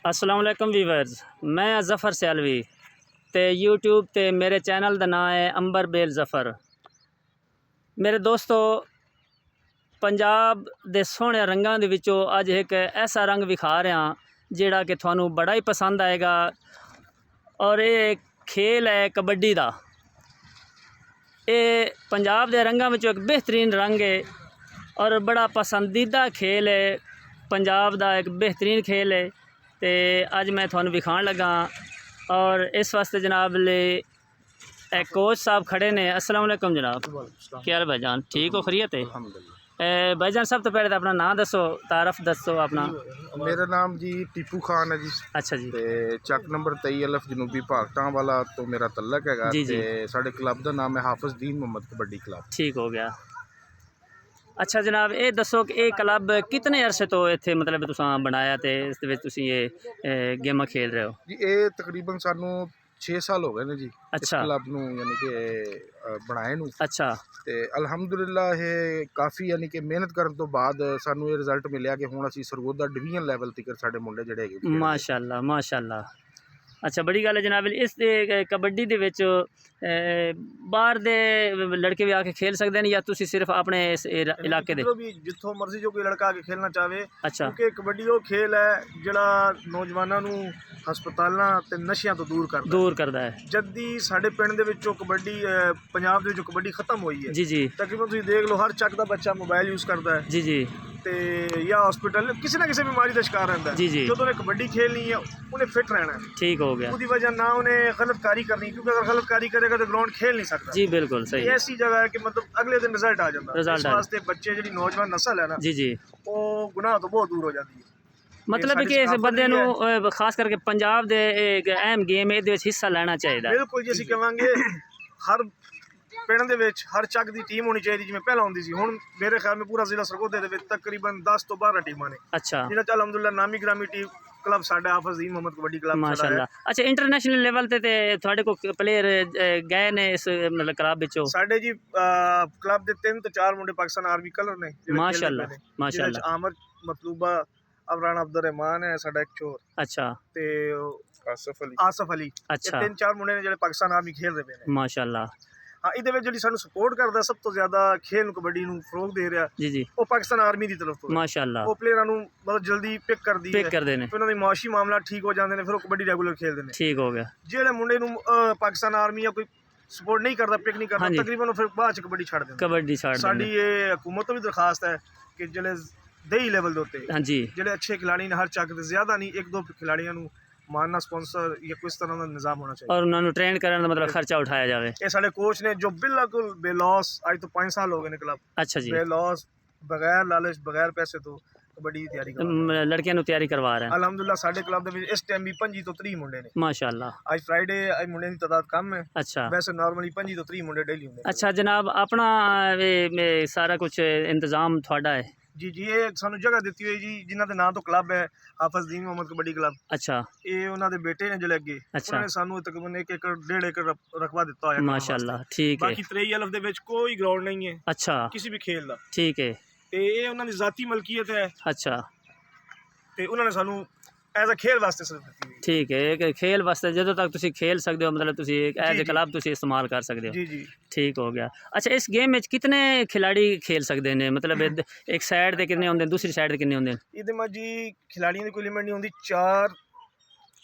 अस्सलाम वालेकुम वीवर्स, मैं ज़फ़र सियालवी ते यूट्यूब ते मेरे चैनल दा नाम है अंबर बेल ज़फ़र। मेरे दोस्तों, पंजाब दे सोहने रंगां दे विचों अज एक ऐसा रंग विखा रहा जिहड़ा कि तुहानू बड़ा ही पसंद आएगा और ये खेल है कबड्डी दा। ये पंजाब दे रंगां विचों एक बेहतरीन रंग है और बड़ा पसंदीदा खेल है, पंजाब दा एक बेहतरीन खेल है। तो अज मैं तुहानू विखाण लगा और इस वास्ते जनाब ले एक कोच साहब खड़े ने। अस्सलाम वालेकुम जनाब, क्या हाल भाईजान, ठीक हो, खैरियत है? भाईजान सब तो पहले तो अपना नाम दसो, तारफ दसो अपना। मेरा नाम जी टीपू खान है जी। अच्छा जी। ते चक नंबर 23 अल्फ जनूबी भागटा वाला तो मेरा तलक है जी जी। साडे क्लब का नाम है हाफिज दीन मोहम्मद कबड्डी क्लब। ठीक हो गया। अच्छा जनाब, ये दसो कि ये क्लब कितने अरसे तो इत्थे मतलब तुसां बनाया ते इस दे विच तुसीं ये गेमां खेल रहे हो? जी ये तकरीबन सानू 6 साल हो गए ने जी इस अच्छा। क्लब नू यानी कि बनाए नू। अच्छा। ते अल्हम्दुलिल्लाह ये काफ़ी यानी कि मेहनत करन तो बाद सानू ये रिजल्ट मिलिया कि हुण असीं सरगोदा डिवीजन लैवल तक साडे मुंडे जिहड़े हैगे। माशाअल्लाह माशाअल्लाह। अच्छा, बड़ी गल है जनाब। इस कबड्डी दे विच बाहर दे लड़के भी आके खेल सकते हैं या तुसी सिर्फ अपने इस इलाके दे? भी जिथों मर्जी जो कोई लड़का आके खेलना चाहे। अच्छा। क्योंकि कबड्डी वो खेल है जिहड़ा नौजवानों नू हस्पतालों ते नशियां तो दूर करदा है। जद्दी साडे पिंड दे विचों कबड्डी पंजाब दे विचों कबड्डी खत्म हुई है। जी जी। तकरीबन तुसीं देख लो हर चक दा बच्चा मोबाइल यूज़ करता है। जी जी। ते या हॉस्पिटल किसी ना किसी बीमारी का शिकार रहता है। जी जी। जो उन्हें कबड्डी खेलनी है उन्हें फिट रहना है। ठीक हो गया। उसकी वजह ना उन्हें गलतकारी करनी, क्योंकि अगर गलतकारी करेगा तो ग्राउंड खेल नहीं सकता। जी बिल्कुल सही। ये ऐसी जगह है कि मतलब अगले दिन रिजल्ट आ जाता है। इस वास्ते बच्चे जी नौजवान नस्ल है ना, जी जी, वो गुनाह तो बहुत दूर हो जाती है। मतलब कि इस बंदे नू खास करके पंजाब दे एक अहम गेम इहदे विच हिस्सा लेना चाहिए। बिल्कुल जी, असीं कहांगे हर पिंड दे विच हर चक दी टीम होनी चाहिए जिवें पहला होंदी सी। हुण मेरे ख्याल में पूरा जिला सरगोधे दे विच तकरीबन 10 तो 12 टीमां ने। अच्छा। जिन्हां च अल्हम्दुलिल्लाह नामी ग्रामी टीम क्लब साडा हाफिज दीन मोहम्मद कबड्डी क्लब माशाअल्लाह। अच्छा, इंटरनेशनल लेवल ते थोड़े को प्लेयर गए ने इस मतलब क्लब विचों? साडे जी क्लब दे 3 तो 4 मुंडे पाकिस्तान आर्मी कलर ने। माशाअल्लाह माशाअल्लाह। आमर मतलूबा अबरान अब्दुल रहमान है साडा एक छोर। अच्छा। ते आसफ अली। अच्छा। 3-4 मुंडे ने जेहड़े पाकिस्तान आर्मी खेल रहे ने। माशाअल्लाह। हाँ, इहदे विच जेहड़ी सानू सपोर्ट करदा सब तो ज्यादा खेल कबड्डी नू फरोग दे रहा जी जी, वो पाकिस्तान आर्मी दी तरफ तो माशाअल्लाह। वो प्लेयरां नू बहुत जल्दी पिक करदी है, पिक कर देने, फिर उन्हां दी माशी मामला ठीक हो जांदे ने, फिर वो कबड्डी रेगुलर खेलदे ने। ठीक हो गया। जेहड़े मुंडे नू पाकिस्तान आर्मी या कोई सपोर्ट नहीं करता, पिक नहीं करता, तकरीबन फिर बाद च कबड्डी छड़ देंदे। कबड्डी छड़ देंदे। साडी ये हुकूमत नू भी दरखास्त है कि जेहड़े देही लेवल दे उत्ते हां जी, जेहड़े अच्छे खिलाड़ी ने हर चक दे ज्यादा नहीं 1-2 खिलाड़ियों नू मानना स्पॉन्सर या किस तरह का निज़ाम होना चाहिए और उन्होंने ट्रेन करने का मतलब खर्चा उठाया जाए। ये साढ़े कोच ने जो बिल्कुल बेलॉस आज तो 5 साल हो गए ने क्लब। अच्छा जी। बेलॉस बगैर लालच बगैर पैसे तो कबड्डी की तैयारी कर लड़कियां नु तैयारी करवा रहे हैं। अल्हम्दुलिल्लाह साढ़े क्लब दे इस टाइम भी 25 तो 30 मुंडे ने माशाअल्लाह। आज फ्राइडे आज मुंडे की तादाद कम है। अच्छा। वैसे नॉर्मली 25 तो 30 मुंडे डेली होंगे। अच्छा जनाब, अपना सारा कुछ इंतजाम थोड़ा है? जी जी, ये सानू जगह दी हुई जी जिन्होंने नाम तो क्लब है हाफिज दीन मोहम्मद कबड्डी क्लब। अच्छा। ये उन्होंने बेटे ने जो अगे। अच्छा। उन्होंने सानू तकरीबन 1 एकड़ 1.5 एकड़ रकबा दिता है। माशाअल्लाह। ठीक है। बाकी 23 अल्फ दे विच कोई ग्राउंड नहीं है। अच्छा। किसी भी खेल दा। ठीक है। ते ये उन्होंने जाती मलकियत है। अच्छा। ते उन्होंने सानू एज अ खेल वास्ते सिर्फ दी हुई। ठीक है, एक खेल वास्ते जो तक तुसी खेल सकते हो, मतलब तुसी एज ए क्लब तुसी इस्तेमाल कर सकते हो। जी जी। ठीक हो गया। अच्छा, इस गेम में कितने खिलाड़ी खेल सकते हैं? मतलब एक साइड ते कितने होंदे, दूसरी साइड ते कितने होंदे? इहदे में जी खिलाड़ियों की कोई लिमिट नहीं होंदी। 4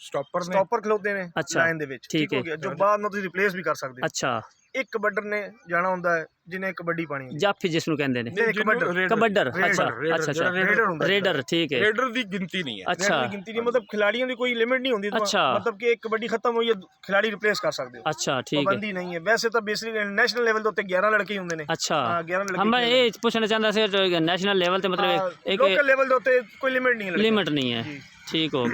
स्टॉपर खलोते ने लाइन दे विच। ठीक हो गया, जो बाद में तुसी रिप्लेस भी कर सकते हो। अच्छा। एक कबड्डर ने जाना होंदा है जिन्हें कबड्डी पानी होंदी, जाफी जिसनु कहंदे ने। कबड्डर। अच्छा अच्छा। रेडर। ठीक है। रेडर दी गिनती नहीं है। अच्छा। गिनती नहीं, मतलब खिलाड़ियों की कोई लिमिट नहीं होंदी। अच्छा। मतलब कि एक कबड्डी खत्म हुई है खिलाड़ी रिप्लेस कर सकते हो। अच्छा ठीक है। पाबंदी नहीं है। वैसे तो बेसिकली नेशनल लेवल ते 11 लड़के ही होंदे ने। अच्छा। 11 लड़के। हम ये पूछना चाहता से नेशनल लेवल ते मतलब एक लोकल लेवल ते कोई लिमिट नहीं है। लिमिट नहीं है। ठीक हो।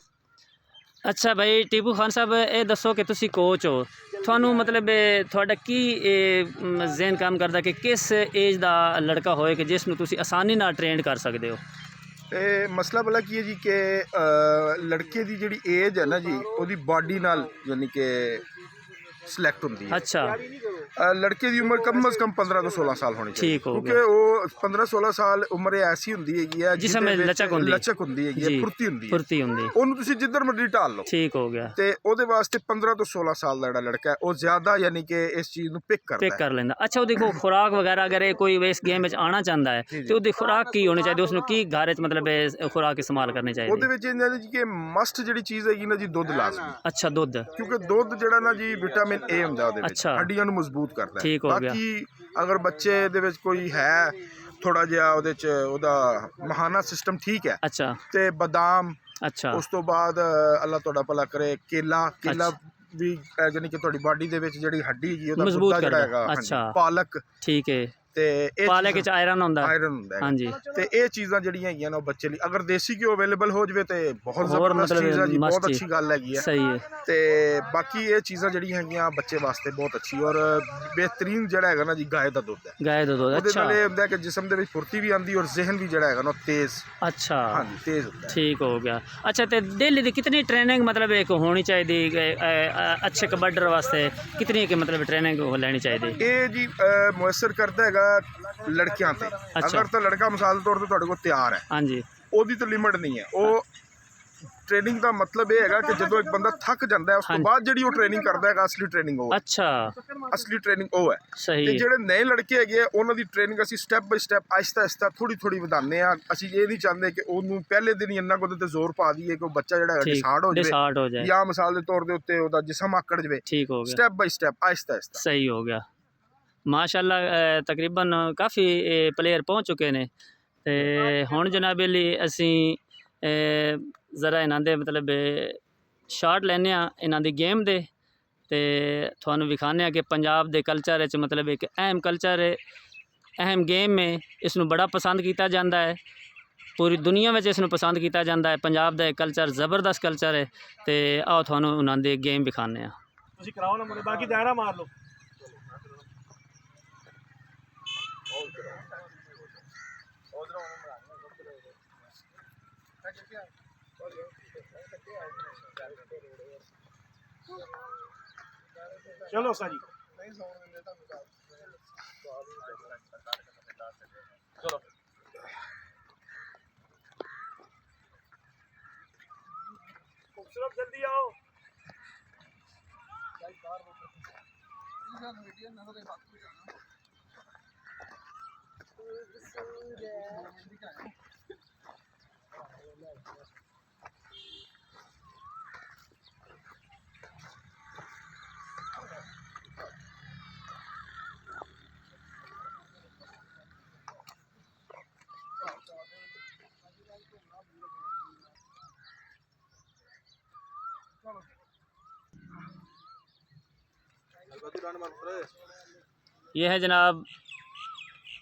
अच्छा भाई टीपू खान साहब, ये दसो कि तुसी कोच हो, थानू मतलब थोड़ा की ज़हन काम करदा कि किस एज दा लड़का होए कि जिसनू तुसी आसानी नाल ट्रेन कर सकते हो? मसला भला की है जी कि लड़के की जी एज है ना जी, वो बॉडी नाल यानी कि सिलेक्ट होंदी है। अच्छा। लड़के की उम्र कम अज कम 15 तो 16 साल होनी चाहिए, क्योंकि वो 15-16 साल उम्र ऐसी होंगी है जिसमें लचक होंदी है, फुर्ती होंदी है, ਉਹਨੂੰ ਤੁਸੀਂ ਜਿੱਧਰ ਮਰਜ਼ੀ ਢਾਲ ਲਓ। ठीक हो गया। ਤੇ ਉਹਦੇ ਵਾਸਤੇ 15 ਤੋਂ 16 ਸਾਲ ਦਾ ਜਿਹੜਾ ਲੜਕਾ ਹੈ ਉਹ ਜ਼ਿਆਦਾ ਯਾਨੀ ਕਿ ਇਸ ਚੀਜ਼ ਨੂੰ ਪਿਕ ਕਰ ਲੈਂਦਾ। ਅੱਛਾ, ਉਹਦੀ ਕੋਈ ਖੁਰਾਕ ਵਗੈਰਾ ਅਗਰ ਕੋਈ ਇਸ ਗੇਮ ਵਿੱਚ ਆਉਣਾ ਚਾਹੁੰਦਾ ਹੈ ਤੇ ਉਹਦੀ ਖੁਰਾਕ ਕੀ ਹੋਣੀ ਚਾਹੀਦੀ, ਉਸਨੂੰ ਕੀ ਘਰ ਵਿੱਚ ਮਤਲਬ ਖੁਰਾਕ ਇਸਤੇਮਾਲ ਕਰਨੀ ਚਾਹੀਦੀ? ਉਹਦੇ ਵਿੱਚ ਇਹਨਾਂ ਦੀ ਕਿ ਮਸਟ ਜਿਹੜੀ ਚੀਜ਼ ਹੈਗੀ ਨਾ ਜੀ, ਦੁੱਧ ਲਾਜ਼ਮੀ। ਅੱਛਾ, ਦੁੱਧ, ਕਿਉਂਕਿ ਦੁੱਧ ਜਿਹੜਾ ਨਾ ਜੀ ਵਿਟਾਮਿਨ ਏ ਹੁੰਦਾ ਉਹਦੇ ਵਿੱਚ, ਹੱਡੀਆਂ ਨੂੰ ਮਜ਼ਬੂਤ ਕਰਦਾ ਹੈ। ਬਾਕੀ ਅਗਰ ਬੱਚੇ ਦੇ ਵਿੱਚ ਕੋਈ ਹੈ ਥੋੜਾ ਜਿਹਾ ਉਹਦੇ ਚ ਉਹਦਾ ਮਹਾਨਾ ਸਿਸਟਮ ਠੀਕ ਹੈ, ਅੱਛਾ, ਤੇ ਬਦਾਮ, ਅੱਛਾ, ਉਸ ਤੋਂ ਬਾਅਦ ਅੱਲਾ ਤੁਹਾਡਾ ਭਲਾ ਕਰੇ ਕੇਲਾ ਵੀ ਯਾਨੀ ਕਿ ਤੁਹਾਡੀ ਬਾਡੀ ਦੇ ਵਿੱਚ ਜਿਹੜੀ ਹੱਡੀ ਹੈਗੀ ਉਹਦਾ ਮਜ਼ਬੂਤ ਕਰਦਾ। ਅੱਛਾ, ਪਾਲਕ, ਠੀਕ ਹੈ, ਤੇ ਪਾਲਕ ਵਿੱਚ ਆਇਰਨ ਹੁੰਦਾ ਹੈ, ਹਾਂਜੀ, ਤੇ ਇਹ ਚੀਜ਼ਾਂ ਜਿਹੜੀਆਂ ਹੈਗੀਆਂ ਨਾ ਉਹ ਬੱਚੇ ਲਈ ਅਗਰ ਦੇਸੀ ਘਿਓ ਅਵੇਲੇਬਲ ਹੋ ਜਵੇ ਤੇ ਬਹੁਤ ਜ਼ਬਰਦਸਤ ਚੀਜ਼ ਹੈ ਜੀ, ਬਹੁਤ ਅੱਛੀ ਗੱਲ ਹੈਗੀ ਹੈ। ਸਹੀ ਹੈ। ਤੇ ਬਾਕੀ ਇਹ ਚੀਜ਼ਾਂ ਜਿਹੜੀਆਂ ਹੈਗੀਆਂ ਬੱਚੇ ਵਾਸਤੇ ਬਹੁਤ ਅੱਛੀ ਔਰ ਬਿਹਤਰੀਨ ਜਿਹੜਾ ਹੈਗਾ ਨਾ ਜੀ ਗਾਏ ਦਾ ਦੁੱਧ ਹੈ। ਗਾਏ ਦਾ ਦੁੱਧ, ਉਹਦੇ ਨਾਲ ਇਹ ਹੁੰਦਾ ਕਿ ਜਿਸਮ ਦੇ ਵਿੱਚ ਫੁਰਤੀ ਵੀ ਆਉਂਦੀ ਔਰ ਜ਼ਿਹਨ ਵੀ ਜਿਹੜਾ ਹੈਗਾ ਨਾ ਤੇਜ਼, ਅੱਛਾ, ਹਾਂਜੀ, ਤੇਜ਼ ਹੁੰਦਾ ਹੈ। ਠੀਕ ਹੋ ਗਿਆ। ਅੱਛਾ, ਤੇ ਡੇਲੀ ਦੀ ਕਿਤਨੀ ਟ੍ਰੇਨਿੰਗ ਮਤਲਬ ਇੱਕ ਹੋਣੀ ਚਾਹੀਦੀ ਅੱਛੇ ਕਬੱਡਰ ਵਾਸਤੇ, ਕਿਤਨੀ ਕਿ ਮਤਲਬ ਟ੍ਰੇਨਿੰਗ ਲੈਣੀ ਚਾਹੀਦੀ? ਇਹ ਜੀ ਮੁਅੱਸਰ ਕਰਦਾ ਹੈਗਾ ਲੜਕਿਆਂ ਤੇ। ਅਗਰ ਤਾਂ ਲੜਕਾ ਮਿਸਾਲ ਦੇ ਤੌਰ ਤੇ ਤੁਹਾਡੇ ਕੋਲ ਤਿਆਰ ਹੈ, ਹਾਂਜੀ, ਉਹਦੀ ਤਾਂ ਲਿਮਟ ਨਹੀਂ ਹੈ। ਉਹ ਟ੍ਰੇਨਿੰਗ ਦਾ ਮਤਲਬ ਇਹ ਹੈਗਾ ਕਿ ਜਦੋਂ ਇੱਕ ਬੰਦਾ ਥੱਕ ਜਾਂਦਾ ਹੈ ਉਸ ਤੋਂ ਬਾਅਦ ਜਿਹੜੀ ਉਹ ਟ੍ਰੇਨਿੰਗ ਕਰਦਾ ਹੈਗਾ, ਅਸਲੀ ਟ੍ਰੇਨਿੰਗ ਉਹ, ਅੱਛਾ, ਅਸਲੀ ਟ੍ਰੇਨਿੰਗ ਉਹ ਹੈ। ਸਹੀ। ਤੇ ਜਿਹੜੇ ਨਵੇਂ ਲੜਕੇ ਹੈਗੇ ਉਹਨਾਂ ਦੀ ਟ੍ਰੇਨਿੰਗ ਅਸੀਂ ਸਟੈਪ ਬਾਈ ਸਟੈਪ ਆਹਿਸਤਾ ਥੋੜੀ ਵਧਾਉਂਦੇ ਆ। ਅਸੀਂ ਇਹ ਨਹੀਂ ਚਾਹੁੰਦੇ ਕਿ ਉਹਨੂੰ ਪਹਿਲੇ ਦਿਨ ਹੀ ਇੰਨਾ ਕੁ ਤੇ ਜ਼ੋਰ ਪਾ ਦਈਏ ਕਿ ਉਹ ਬੱਚਾ ਜਿਹੜਾ ਹੈਗਾ ਡਿਸਾਰਡ ਹੋ ਜਾਵੇ ਜਾਂ ਮਿਸਾਲ ਦੇ ਤੌਰ ਦੇ ਉੱਤੇ ਉਹਦਾ ਜਿਸਮ ਆਕੜ ਜਾਵੇ। ਠੀਕ ਹੋ ਗਿਆ। ਸਟੈਪ ਬਾਈ ਸਟੈਪ ਆਹਿਸਤਾ। ਸਹੀ ਹੋ ਗਿਆ। ਮਾਸ਼ਾਅੱਲਾ, ਤਕਰੀਬਨ ਕਾਫੀ ਪਲੇਅਰ ਪਹੁੰਚ ਚੁੱਕੇ ਨੇ ਤੇ ਹੁਣ ਜਨਾਬ ਲਈ ਅਸੀਂ ਜ਼ਰਾ ਇਹਨਾਂ ਦੇ ਮਤਲਬ ਸ਼ਾਟ ਲੈਂਦੇ ਹਾਂ ਇਹਨਾਂ ਦੀ ਗੇਮ ਦੇ ਤੇ ਤੁਹਾਨੂੰ ਵਿਖਾਉਂਦੇ ਹਾਂ ਕਿ ਪੰਜਾਬ ਦੇ ਕਲਚਰ ਵਿੱਚ ਮਤਲਬ ਇੱਕ ਅਹਿਮ ਕਲਚਰ ਹੈ, ਅਹਿਮ ਗੇਮ ਹੈ। ਇਸ ਨੂੰ ਬੜਾ ਪਸੰਦ ਕੀਤਾ ਜਾਂਦਾ ਹੈ, ਪੂਰੀ ਦੁਨੀਆ ਵਿੱਚ ਇਸ ਨੂੰ ਪਸੰਦ ਕੀਤਾ ਜਾਂਦਾ ਹੈ। ਪੰਜਾਬ ਦਾ ਇਹ ਕਲਚਰ ਜ਼ਬਰਦਸਤ ਕਲਚਰ ਹੈ ਤੇ ਆਓ ਤੁਹਾਨੂੰ ਉਹਨਾਂ ਦੀ ਗੇਮ ਵਿਖਾਉਂਦੇ ਹਾਂ। ਤੁਸੀਂ ਕਰਾਓ ਨਾ ਮੁੰਡੇ, ਬਾਕੀ ਦਾਇਰਾ ਮਾਰ ਲਓ। चलो साजी चलो खूबसूरत, जल्दी आओ। ये है जनाब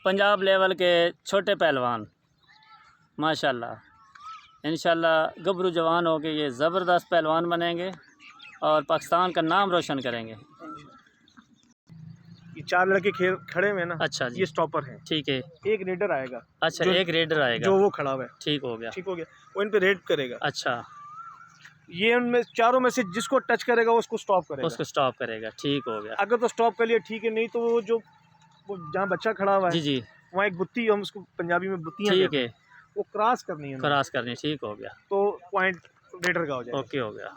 पंजाब लेवल के छोटे पहलवान, माशाल्लाह। इंशाल्लाह गबरू जवान हो के ये ज़बरदस्त पहलवान बनेंगे और पाकिस्तान का नाम रोशन करेंगे। ये 4 लड़के खेल खड़े हुए ना। अच्छा, ये स्टॉपर है, ठीक है। एक रेडर आएगा। अच्छा, एक रेडर आएगा जो वो खड़ा हुआ है। ठीक हो गया, ठीक हो गया। वो इन पे रेड करेगा। अच्छा, ये उनमें चारों में से जिसको टच करेगा उसको स्टॉप करेगा। ठीक हो गया। अगर तो स्टॉप कर लिया ठीक है, नहीं तो वो जहाँ बच्चा खड़ा हुआ है जी जी वहाँ एक बुत्ती, हम उसको पंजाबी में बुत्तियाँ, ठीक है, वो क्रॉस करनी है। ठीक हो गया। तो पॉइंट रेडर का हो जाएगा। ओके हो गया।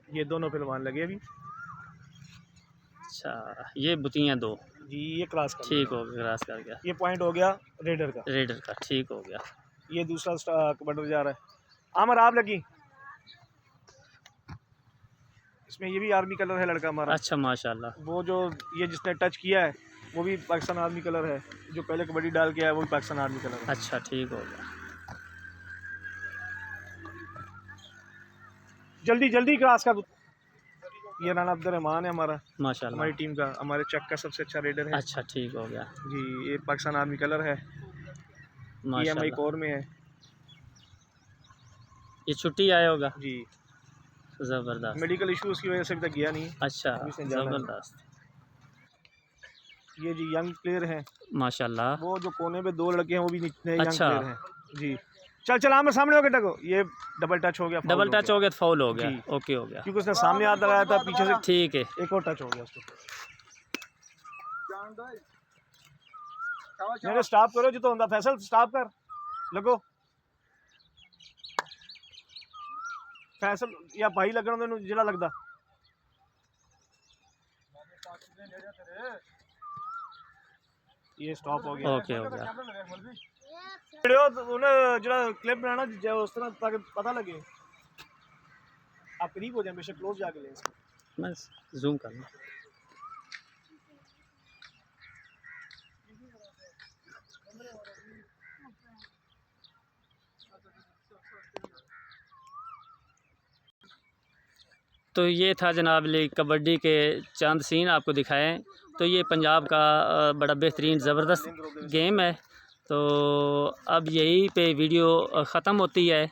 ये दोनों पहलवान लगे अभी। अच्छा, ये बुत्तियाँ दो जी, ये क्रॉस कर, ठीक हो गया, क्रॉस कर गया। ये पॉइंट हो गया रेडर का। ठीक हो गया। ये दूसरा कबड्डी जा रहा है। आमर आप लगी इसमें, ये भी आर्मी कलर है लड़का हमारा। अच्छा, माशाल्लाह। वो जो ये जिसने टच किया है वो भी पाकिस्तान आर्मी कलर है, जो पहले कबड्डी डाल के आया वो भी पाकिस्तान आर्मी कलर है। अच्छा, ठीक हो गया। जल्दी जल्दी क्रॉस कर। ये राना अब्दुर्रहमान है हमारा, माशाल्लाह, हमारी टीम का, हमारे चक का सबसे अच्छा रेडर है। अच्छा, ठीक हो गया जी। ये पाकिस्तान आर्मी कलर है, ये हमारी कोर में है। ये छुट्टी आया होगा जी, ज़बरदस्त। मेडिकल इश्यूज़ की वजह से अभी तक गया नहीं। अच्छा, ज़बरदस्त। ये जी यंग प्लेयर हैं माशाल्लाह। वो जो कोने पे 2 लड़के हैं वो भी नए यंग प्लेयर हैं जी। चल चल आमने सामने हो गया टको, ये डबल टच हो गया, डबल टच हो गया तो फाउल हो गया। ओके हो गया, क्योंकि उसने सामने हाथ लगाया था पीछे से। ठीक है, एक और टच हो गया उसको। मेरे स्टॉप करो जो तो होंदा, फैसल स्टॉप कर, लगो फैसल या भाई लगन तेन जिला लगदा। ये स्टॉप हो गया। ओके हो गया। वीडियो जो क्लिप बनाना जो उस तरह ताकि पता लगे, आप करीब हो जाए, बेशक क्लोज जाके लें इसको। मैं जूम कर लूँ। तो ये था जनाब ली कबड्डी के चंद सीन आपको दिखाएं। तो ये पंजाब का बड़ा बेहतरीन ज़बरदस्त गेम है। तो अब यहीं पे वीडियो ख़त्म होती है।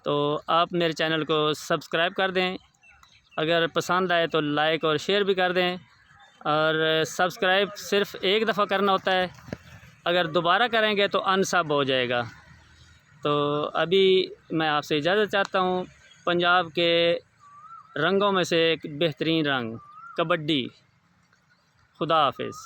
तो आप मेरे चैनल को सब्सक्राइब कर दें, अगर पसंद आए तो लाइक और शेयर भी कर दें। और सब्सक्राइब सिर्फ़ एक दफ़ा करना होता है, अगर दोबारा करेंगे तो अनसब हो जाएगा। तो अभी मैं आपसे इजाज़त चाहता हूँ। पंजाब के रंगों में से एक बेहतरीन रंग कबड्डी। खुदा हाफिज़।